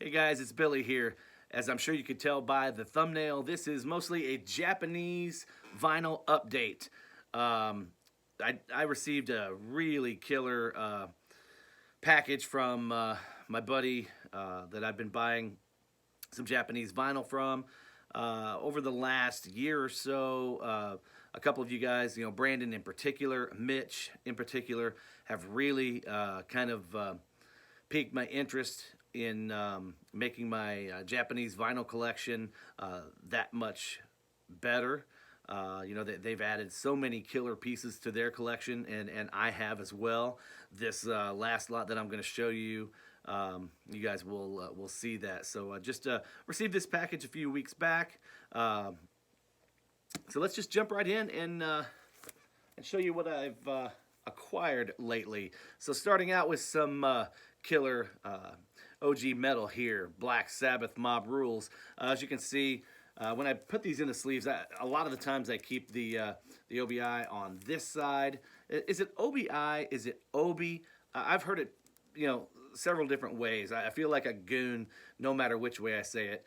Hey guys, it's Billy here. As I'm sure you could tell by the thumbnail, this is mostly a Japanese vinyl update. I received a really killer package from my buddy that I've been buying some Japanese vinyl from over the last year or so. A couple of you guys, Brandon in particular, Mitch in particular, have really piqued my interest in making my Japanese vinyl collection that much better. They've added so many killer pieces to their collection, and I have as well. This last lot that I'm going to show you, you guys will see that. So just received this package a few weeks back. So let's just jump right in and show you what I've acquired lately. So starting out with some killer OG metal here, Black Sabbath Mob Rules. As you can see, when I put these in the sleeves, a lot of the times I keep the OBI on this side. Is it OBI? Is it Obi? I've heard it, several different ways. I feel like a goon no matter which way I say it.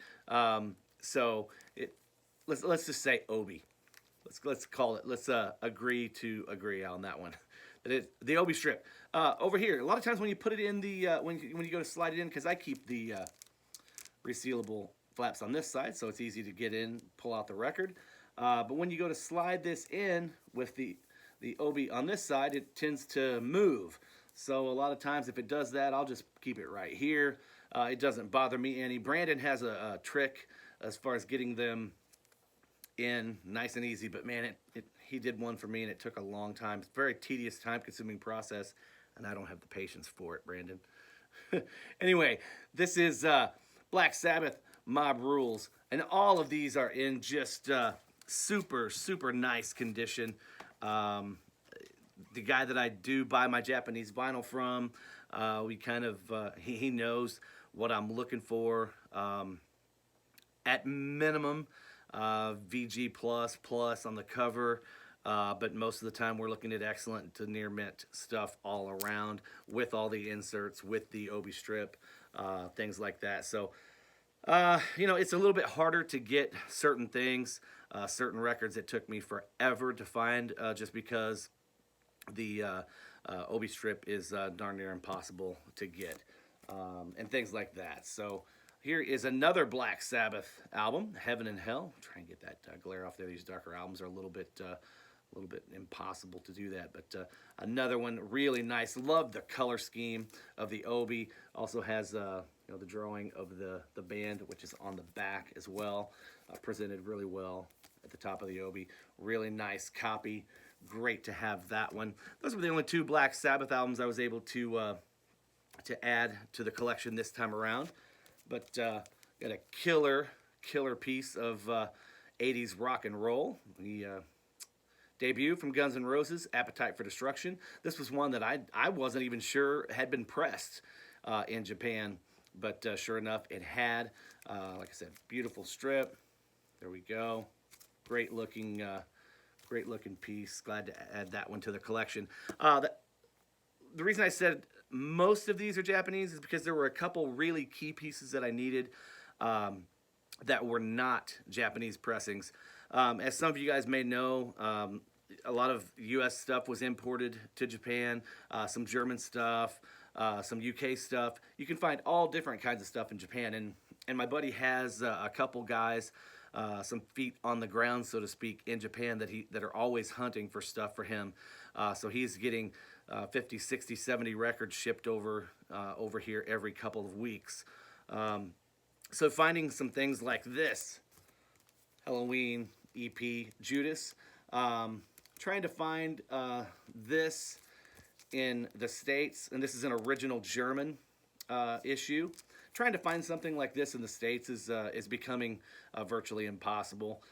Let's just say Obi. Let's call it. Let's agree to agree on that one. The Obi strip over here. A lot of times when you put it in the when you go to slide it in, because I keep the resealable flaps on this side, so it's easy to get in, pull out the record. But when you go to slide this in with the Obi on this side, it tends to move. So a lot of times if it does that, I'll just keep it right here. It doesn't bother me any. Brandon has a trick as far as getting them in nice and easy, but man, he did one for me and it took a long time. It's a very tedious, time-consuming process, and I don't have the patience for it, Brandon. Anyway, this is Black Sabbath Mob Rules, and all of these are in just super nice condition. The guy that I do buy my Japanese vinyl from, he knows what I'm looking for. At minimum, VG plus on the cover, but most of the time we're looking at excellent to near mint stuff all around, with all the inserts, with the Obi strip, things like that. So it's a little bit harder to get certain things, certain records. It took me forever to find, just because the Obi strip is darn near impossible to get, and things like that. So here is another Black Sabbath album, Heaven and Hell. Try and get that glare off there. These darker albums are a little bit impossible to do that. But another one, really nice. Love the color scheme of the Obi. Also has the drawing of the band, which is on the back as well, presented really well at the top of the Obi. Really nice copy. Great to have that one. Those were the only two Black Sabbath albums I was able to add to the collection this time around. But got a killer piece of 80s rock and roll. The debut from Guns N' Roses, Appetite for Destruction. This was one that I wasn't even sure had been pressed in Japan, but sure enough, it had. Like I said, beautiful strip. There we go. Great looking piece. Glad to add that one to the collection. The reason I said most of these are Japanese is because there were a couple really key pieces that I needed that were not Japanese pressings. As some of you guys may know, a lot of U.S. stuff was imported to Japan, some German stuff, some UK stuff. You can find all different kinds of stuff in Japan, and my buddy has a couple guys, some feet on the ground, so to speak, in Japan that are always hunting for stuff for him. So he's getting 50, 60, 70 records shipped over here every couple of weeks. So finding some things like this, Halloween EP, Judas. Trying to find this in the States, and this is an original German issue. Trying to find something like this in the States is becoming virtually impossible.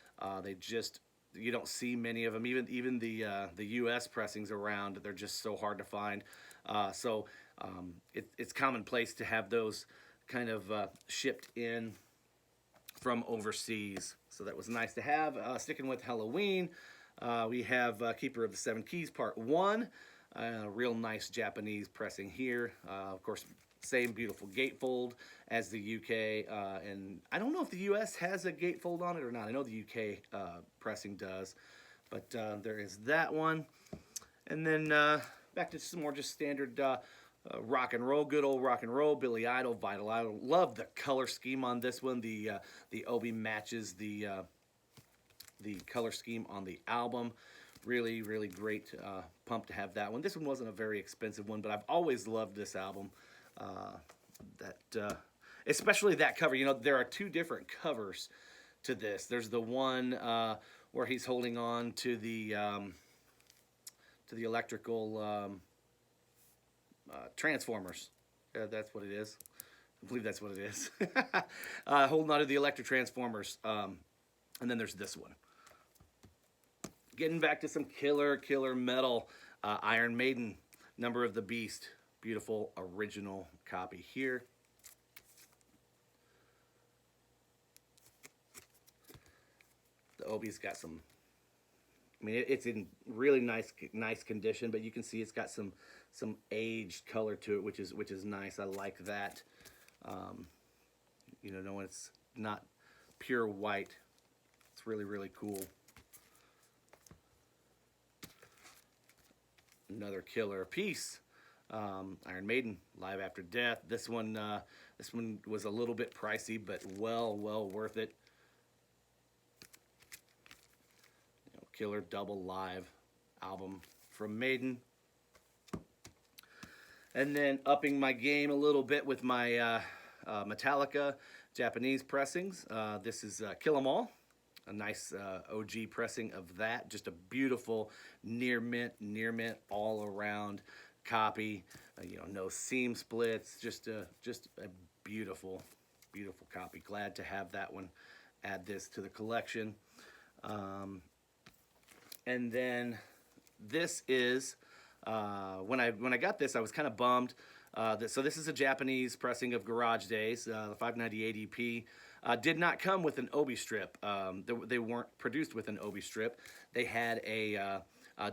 You don't see many of them. Even the U.S. pressings around, they're just so hard to find. It's commonplace to have those kind of shipped in from overseas. So that was nice to have. Sticking with Halloween, we have Keeper of the Seven Keys Part 1. Real nice Japanese pressing here. Of course, Same beautiful gatefold as the UK, and I don't know if the US has a gatefold on it or not. I know the UK pressing does, but there is that one. And then back to some more just standard rock and roll, good old rock and roll. Billy Idol, Vital Idol. Love the color scheme on this one. The Obi matches the color scheme on the album. Really, really great. Pumped to have that one. This one wasn't a very expensive one, but I've always loved this album. Especially that cover. You know, there are two different covers to this. There's the one where he's holding on to the electrical transformers. That's what it is. I believe that's what it is. Holding on to the electric transformers. And then there's this one. Getting back to some killer metal. Iron Maiden, Number of the Beast. Beautiful original copy here. The Obi's got some, I mean, it's in really nice condition, but you can see it's got some aged color to it, which is nice. I like that. You know, knowing it's not pure white. It's really cool. Another killer piece. Iron Maiden, Live After Death. This one was a little bit pricey, but well worth it. You know, killer double live album from Maiden. And then upping my game a little bit with my Metallica Japanese pressings. This is Kill 'Em All. A nice OG pressing of that. Just a beautiful near mint all around copy. You know, no seam splits. Just a beautiful copy. Glad to have that one. Add this to the collection. And then this is when I got this, I was kind of bummed. So this is a Japanese pressing of Garage Days, the 598 EP. Did not come with an Obi strip. They weren't produced with an Obi strip. They had a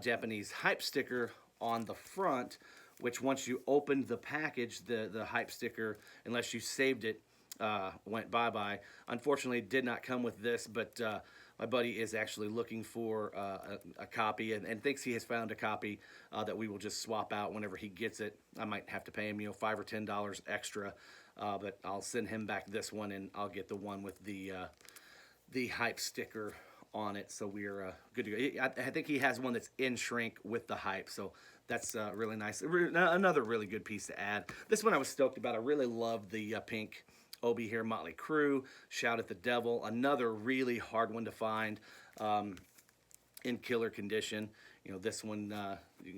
Japanese hype sticker on the front, which once you opened the package, the hype sticker, unless you saved it, went bye-bye. Unfortunately, it did not come with this, but my buddy is actually looking for a copy and thinks he has found a copy that we will just swap out whenever he gets it. I might have to pay him, $5 or $10 extra. But I'll send him back this one, and I'll get the one with the hype sticker on it. So we're good to go. I think he has one that's in shrink with the hype, so that's really nice. Another really good piece to add. This one I was stoked about. I really love the pink Obi here, Motley Crue, Shout at the Devil. Another really hard one to find in killer condition. You know, this one,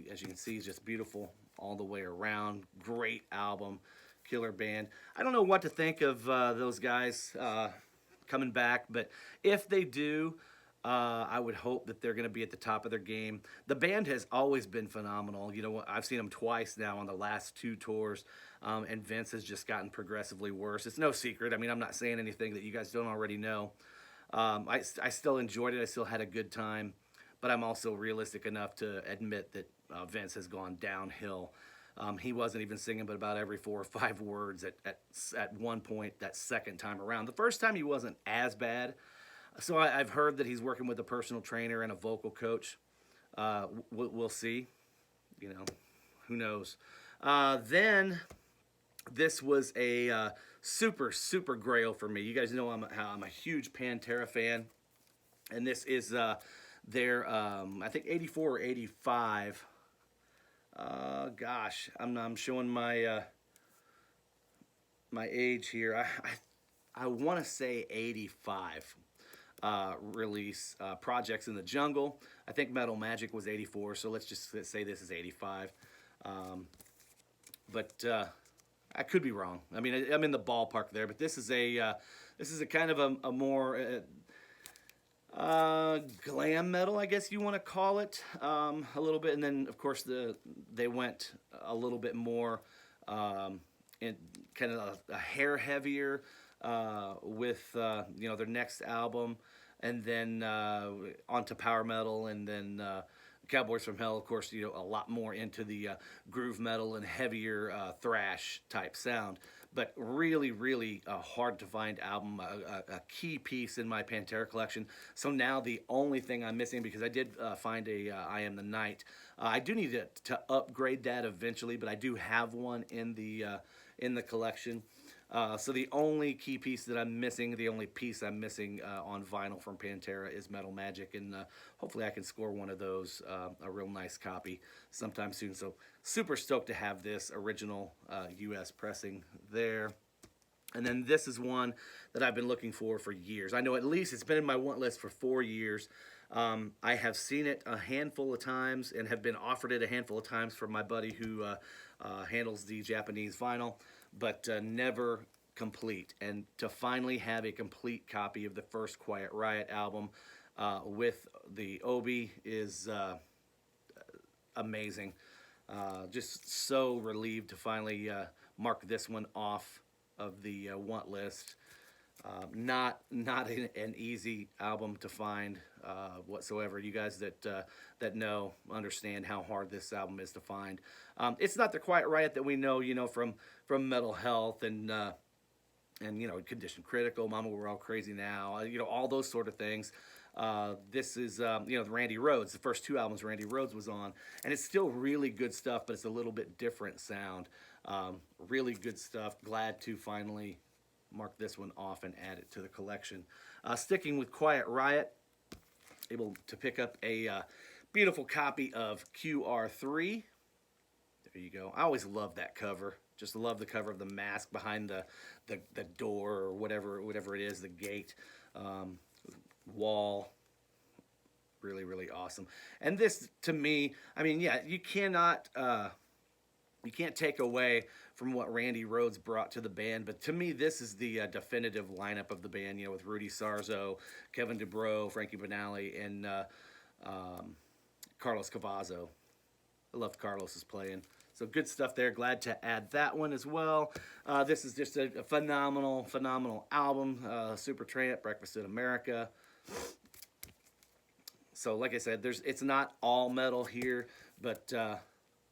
as you can see, is just beautiful all the way around. Great album. Killer band. I don't know what to think of those guys coming back, but if they do, I would hope that they're going to be at the top of their game. The band has always been phenomenal. You know, I've seen them twice now on the last two tours, and Vince has just gotten progressively worse. It's no secret. I mean, I'm not saying anything that you guys don't already know. I still enjoyed it. I still had a good time, but I'm also realistic enough to admit that Vince has gone downhill. He wasn't even singing but about every 4 or 5 words at one point that second time around. The first time he wasn't as bad. So I've heard that he's working with a personal trainer and a vocal coach. We'll see. You know, who knows. Then this was a super grail for me. You guys know I'm a huge Pantera fan. And this is their, I think, 84 or 85. Gosh, I'm showing my my age here. I want to say 85 release. Projects in the Jungle. I think Metal Magic was 84, so let's just say this is 85. But I could be wrong. I mean, I'm in the ballpark there. But this is a kind of a more glam metal, I guess you want to call it, a little bit. And then of course they went a little bit more in kind of a hair heavier with their next album, and then onto power metal, and then Cowboys from Hell, of course, a lot more into the groove metal and heavier thrash type sound. But really, really hard to find album, a key piece in my Pantera collection. So now the only thing I'm missing, because I did find a I Am the Night. I do need to upgrade that eventually, but I do have one in the collection. So the only key piece that I'm missing, the only piece I'm missing on vinyl from Pantera is Metal Magic, and hopefully I can score one of those, a real nice copy sometime soon. So super stoked to have this original U.S. pressing there. And then this is one that I've been looking for years. I know at least it's been in my want list for 4 years. I have seen it a handful of times and have been offered it a handful of times from my buddy who handles the Japanese vinyl, but never complete. And to finally have a complete copy of the first Quiet Riot album with the Obi is amazing. Just so relieved to finally mark this one off of the want list. Not an easy album to find whatsoever. You guys that know understand how hard this album is to find. It's not the Quiet Riot that we know, from Metal Health and Condition Critical, Mama We're All Crazy Now, all those sort of things. This is the Randy Rhoads, the first 2 albums Randy Rhoads was on, and it's still really good stuff, but it's a little bit different sound. Really good stuff. Glad to finally mark this one off and add it to the collection. Sticking with Quiet Riot, able to pick up a beautiful copy of QR3. There you go. I always love that cover. Just love the cover of the mask behind the door or whatever it is, the gate, wall. Really, really awesome. And this, to me, I mean, yeah, you can't take away from what Randy Rhoads brought to the band, but to me, this is the definitive lineup of the band, with Rudy Sarzo, Kevin DuBrow, Frankie Banali, and Carlos Cavazo. I loved Carlos's playing. So good stuff there. Glad to add that one as well. This is just a phenomenal, phenomenal album. Supertramp, Breakfast in America. So like I said, it's not all metal here, but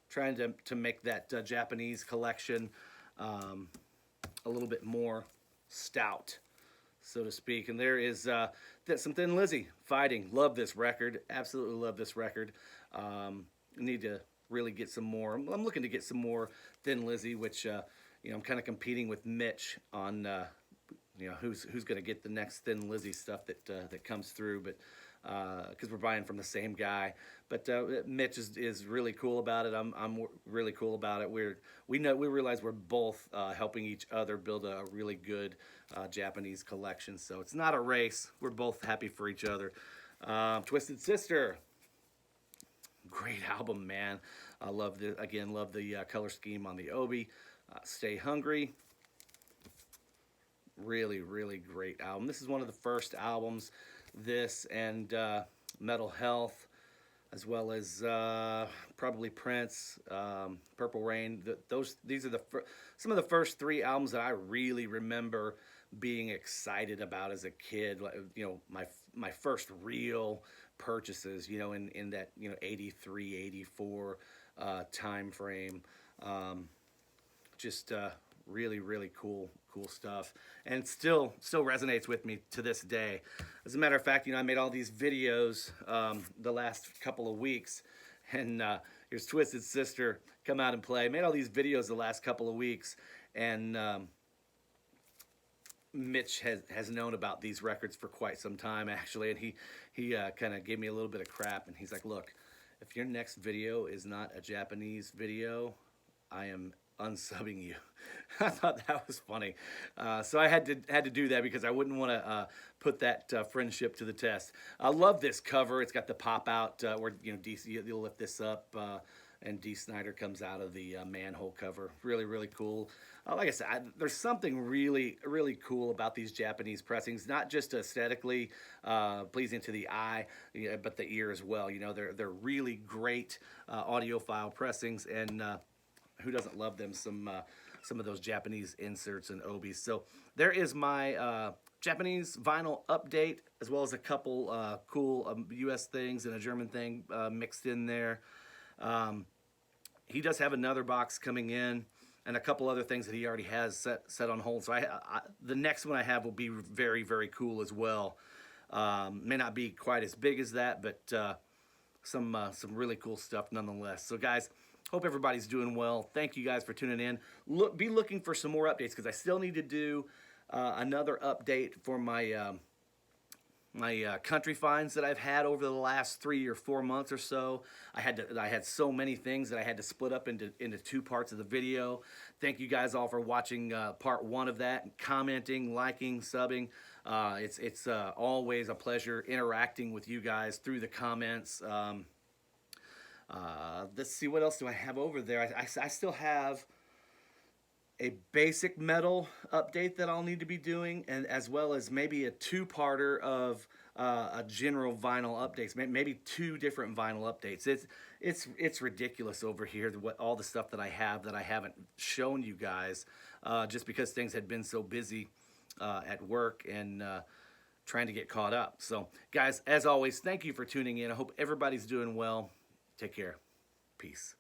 trying to make that Japanese collection a little bit more stout, so to speak. And there is some Thin Lizzy, Fighting. Love this record. Absolutely love this record. Need to really get some more. I'm looking to get some more Thin Lizzy, which I'm kind of competing with Mitch on who's going to get the next Thin Lizzy stuff that comes through, but because we're buying from the same guy. But Mitch is really cool about it. I'm really cool about it. We realize we're both helping each other build a really good Japanese collection. So it's not a race. We're both happy for each other. Twisted Sister, great album, man. I love the color scheme on the Obi. Stay Hungry, really, really great album. This is one of the first albums. This and Metal Health, as well as probably Prince, Purple Rain. These are some of the first 3 albums that I really remember being excited about as a kid. My first real purchases, in that 83, 84 time frame. Just really, really cool stuff, and still resonates with me to this day. As a matter of fact, I made all these videos the last couple of weeks, and here's Twisted Sister come out and play. Made all these videos the last couple of weeks, and Mitch has known about these records for quite some time, actually, and he kind of gave me a little bit of crap, and he's like, look, if your next video is not a Japanese video, I am unsubbing you. I thought that was funny, so I had to do that because I wouldn't want to put that friendship to the test. I love this cover. It's got the pop out where you'll lift this up, and Dee Snider comes out of the manhole cover. Really, really cool. Like I said, there's something really, really cool about these Japanese pressings. Not just aesthetically pleasing to the eye, but the ear as well. They're really great audiophile pressings, and who doesn't love them some some of those Japanese inserts and obies. So there is my Japanese vinyl update, as well as a couple cool US things and a German thing mixed in there. He does have another box coming in, and a couple other things that he already has set on hold. So the next one I have will be very, very cool as well. May not be quite as big as that, but some really cool stuff nonetheless. So guys, hope everybody's doing well. Thank you guys for tuning in. Be looking for some more updates, because I still need to do another update for my my country finds that I've had over the last 3 or 4 months or so. I had so many things that I had to split up into 2 parts of the video. Thank you guys all for watching part 1 of that, and commenting, liking, subbing. It's always a pleasure interacting with you guys through the comments. Let's see, what else do I have over there? I still have a basic metal update that I'll need to be doing, and as well as maybe a 2-parter of a general vinyl updates, maybe 2 different vinyl updates. It's ridiculous over here, all the stuff that I have that I haven't shown you guys, just because things had been so busy at work and trying to get caught up. So guys, as always, thank you for tuning in. I hope everybody's doing well. Take care. Peace.